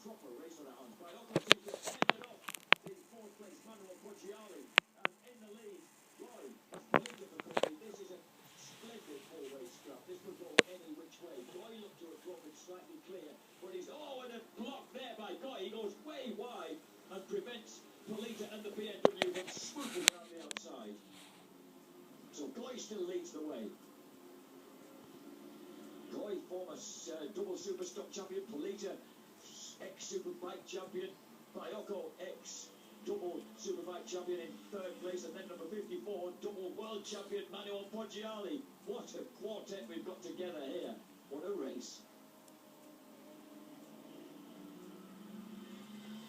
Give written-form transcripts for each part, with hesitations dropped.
proper race on the hands. Biocco seems to have ended off the fourth place Manuel Poggiali, and in the lead, Roy, it's Polita for company. This is a splendid four-way scrap. This could go any which way. Roy looked to have broken slightly clear, but he's and a block there by Guy. He goes way wide and prevents Polita and the BMW from swooping around the outside. So Guy still leads the way. Guy, former double Superstock champion. Polita, ex-Superbike champion. Biocco, ex-double Superbike champion in third place. And then number 54, double world champion Manuel Poggiali. What a quartet we've got together here. What a race.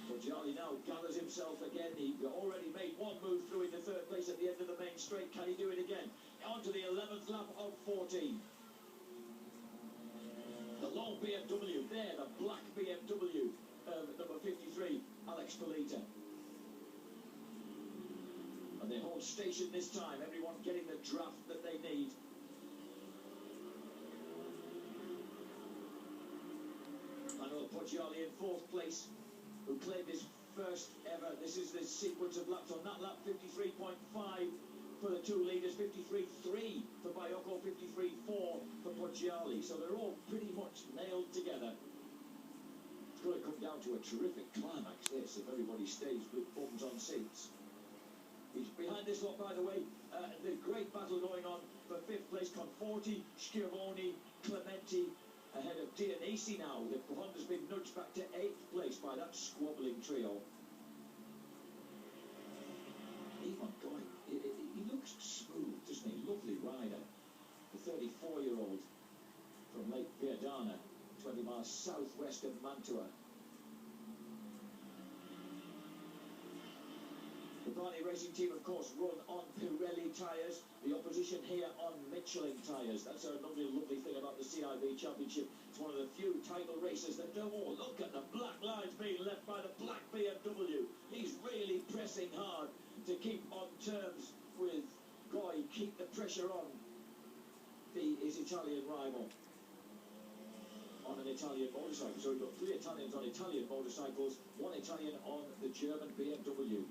Poggiali now gathers himself again. He already made one move through into third place at the end of the main straight. Can he do it again? On to the 11th lap of 14. The long BMW there, the black BMW, number 53, Alex Polita. And they hold station this time, everyone getting the draft that they need. Manuel Poggiali in fourth place, who claimed his first ever. This is the sequence of laps on that lap. 53.5 for the two leaders, 53.3 for Biocco, 53.4 for Poggiali. So they're all pretty much nailed together. It's going to come down to a terrific climax, this, if everybody stays with bums on seats. He's behind this lot, by the way. The great battle going on for fifth place. Conforti, Schiavoni, Clementi, ahead of Dionisi now. The Honda's been nudged back to 8th place by that squabbling trio. Ivan Goy, he looks smooth, doesn't he? Lovely rider. The 34-year-old from Lake Viadana, 20 miles southwest of Mantua. The Barney Racing Team, of course, run on Pirelli tyres. The opposition here on Michelin tyres. That's another lovely thing about the CIV Championship. It's one of the few title races that don't. Oh, look at the black lines being left by the black BMW. He's really pressing hard to keep on terms with Goy, keep the pressure on his Italian rival on an Italian motorcycle. So we've got 3 Italians on Italian motorcycles, 1 Italian on the German BMW.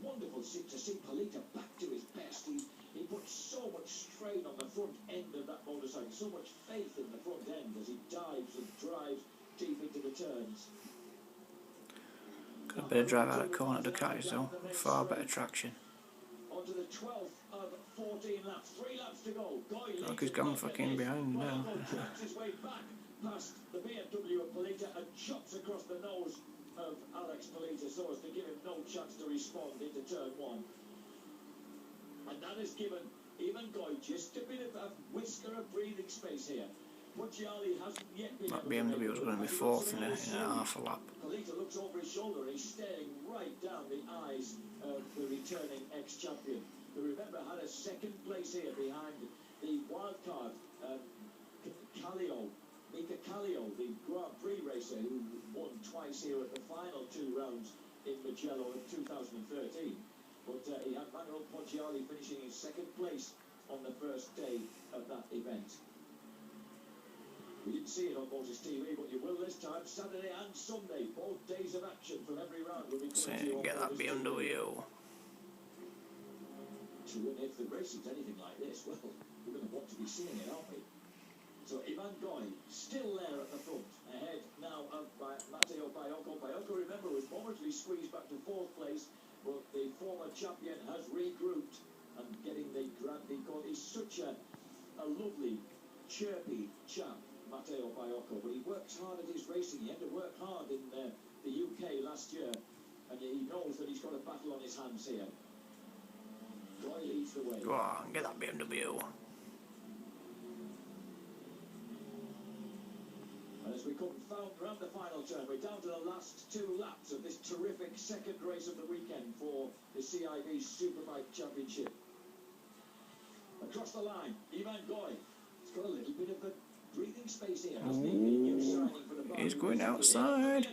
Wonderful to see Polita back to his best. He puts so much strain on the front end of that motorcycle, so much faith in the front end as he dives and drives deep into the turns. Got a bit of drive out of corner Ducatis though, far better traction. On to the 12th of 14 laps, 3 laps to go. Look, he's gone fucking behind now. Tracks his way back past the BMW of Polita and chops across the nose of Alex Polita so as to give him no chance to respond into turn 1. And that has given Ivan Goy just a bit of a whisker of breathing space here. Poggiali hasn't yet been. That BMW was going to be fourth in a half a lap. Polita looks over his shoulder and he's staring right down the eyes of the returning ex-champion, who, remember, had a second place here behind the wildcard Mika Kallio, the Grand Prix racer who won twice here at the final 2 rounds in Mugello in 2013. But he had Manuel Poggiali finishing in second place on the first day of that event. We didn't see it on Motors TV, but you will this time, Saturday and Sunday. Both days of action from every round will be coming to you on Get that BMW. To win, if the racing's anything like this, well, we're going to want to be seeing it, aren't we? So Ivan Goy still there at the front, ahead now of Matteo Biocco. Biocco, remember, was momentarily squeezed back to 4th place, but the former champion has regrouped and getting the Grandi goal. He's such a lovely, chirpy chap, Matteo Biocco, but he works hard at his racing. He had to work hard in the UK last year, and he knows that he's got a battle on his hands here. Goy leads the way. Go on, get that BMW. And as we come round the final turn, we're down to the last 2 laps of this terrific second race of the weekend for the CIV Superbike Championship. Across the line, Ivan Goy. He's got a little bit of a breathing space here, hasn't he? New signing for the He's going outside.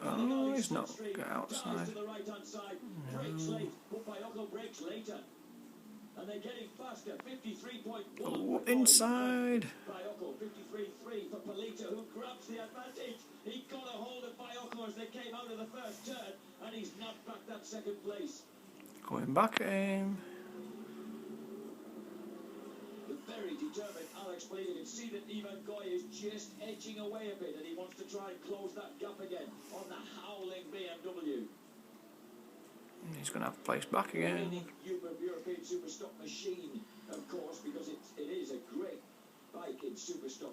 Oh, he's not going outside. To the right-hand side, brakes late, but Biocco brakes later. And they're getting faster, 53.1. Oh, inside. Biocco, 53.3 for Polita, who grabs the advantage. He got a hold of Biocco as they came out of the first turn, and he's nabbed back that second place. Going back at him. The very determined Alex Polito can see that Ivan Goy is just edging away a bit, and he wants to try and close that gap again on the howling BMW. He's going to have to place back again. European Superstock machine, of course, because it is a great bike in Superstock.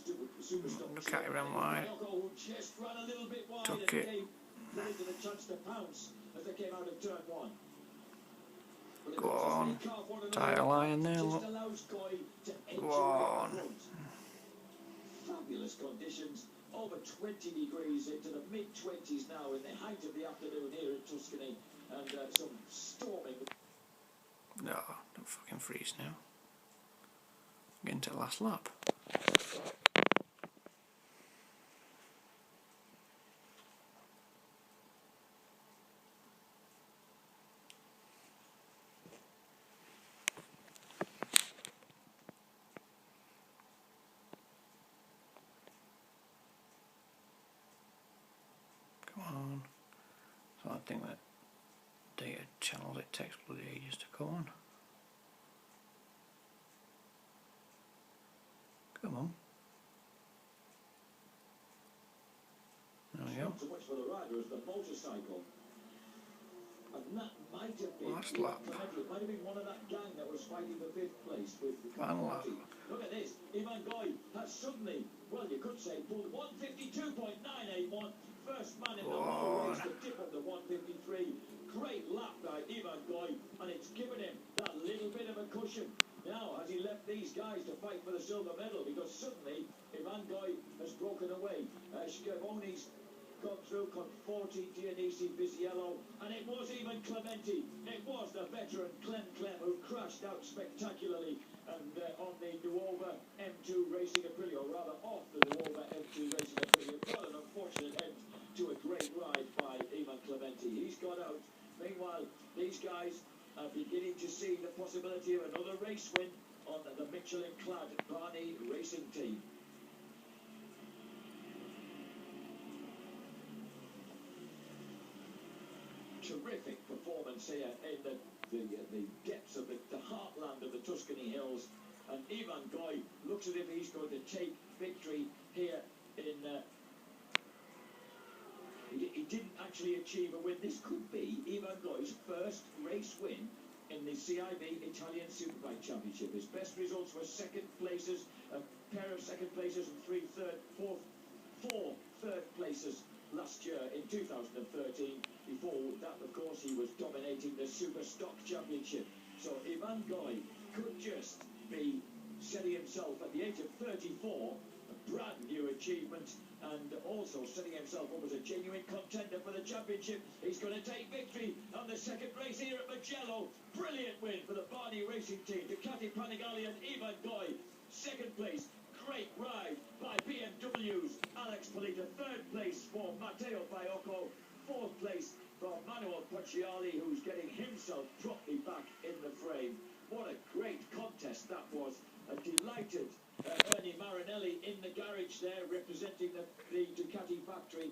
Look at it, ran wide. Who just ran a little bit wide Took and it. gave Polito the chance to pounce as they came out of turn one. Go on. Tie a line there, look. Go on. Fabulous conditions. Over 20 degrees into the mid-20s now in the height of the afternoon here in Tuscany, and some storming. No, don't fucking freeze now. Getting to the last lap. Come on. So I think that data channels, it takes bloody ages to come on. Come on. There we go. Not so much for the rider as the motorcycle. And that might have been Last lap. It might have been one of that gang that was fighting for 5th place with the Final lap. Look at this. Ivan Goy has suddenly, well, you could say, pulled 152.981. First man in the whole race to tip up the 153. Great lap by Ivan Goy, and it's given him that little bit of a cushion. Now, has he left these guys to fight for the silver medal? Because suddenly, Ivan Goy has broken away. Schiavone's gone through, Conforti, Dionisi, Biziello, and it was even Clementi. It was the veteran Clem who crashed out spectacularly and on the Nuova M2 Racing Aprilia, or rather off the Nuova M2 Racing Aprilia. What an unfortunate end to a great ride by Ivan Clementi. He's got out. Meanwhile, these guys are beginning to see the possibility of another race win on the Michelin-clad Barney Racing team. Terrific performance here in the depths of the heartland of the Tuscany Hills, and Ivan Goy looks as if he's going to take victory here in he didn't actually achieve a win. This could be Ivan Goy's first race win in the CIV Italian Superbike Championship. His best results were second places, a pair of second places and four third places last year in 2013. Before that, of course, he was dominating the Superstock Championship. So Ivan Goy could just be setting himself at the age of 34, a brand new achievement, and also setting himself up as a genuine contender for the championship. He's going to take victory on the second race here at Mugello. Brilliant win for the Barney Racing team. Ducati Panigale and Ivan Goy. Second place, great ride by BMW's Alex Polito. Third place for Matteo Biocco. Fourth place for Manuel Pucciali, who's getting himself properly back in the frame. What a great contest that was. A delighted Ernie Marinelli in the garage there, representing the Ducati factory.